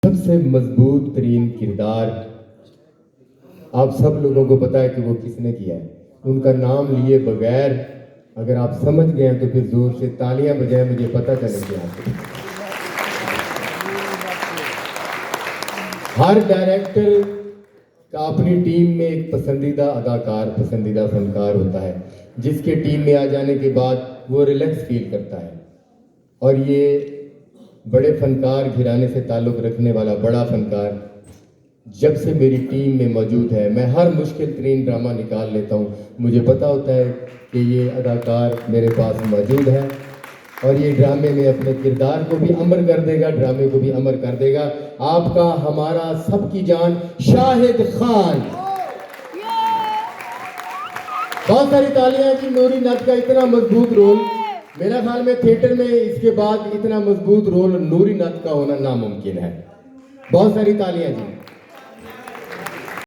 सबसे मजबूत तरीन किरदार आप सब लोगों को पता है कि वो किसने किया है। उनका नाम लिए बगैर अगर आप समझ गए हैं तो फिर जोर से तालियां बजाएं, मुझे पता चले आपको। हर डायरेक्टर का अपनी टीम में एक पसंदीदा अदाकार, पसंदीदा फनकार होता है, जिसके टीम में आ जाने के बाद वो रिलैक्स फील करता है। और ये बड़े फनकार घराने से ताल्लुक़ रखने वाला बड़ा फनकार जब से मेरी टीम में मौजूद है, मैं हर मुश्किल तरीन ड्रामा निकाल लेता हूँ। मुझे पता होता है कि ये अदाकार मेरे पास मौजूद है और ये ड्रामे में अपने किरदार को भी अमर कर देगा, ड्रामे को भी अमर कर देगा। आपका, हमारा, सबकी जान शाहिद खान। बहुत सारी तालियां जी। नूरी नट का इतना मजबूत रोल, मेरा ख्याल में थिएटर में इसके बाद इतना मजबूत रोल नूरी नट का होना नामुमकिन है। बहुत सारी तालियां जी।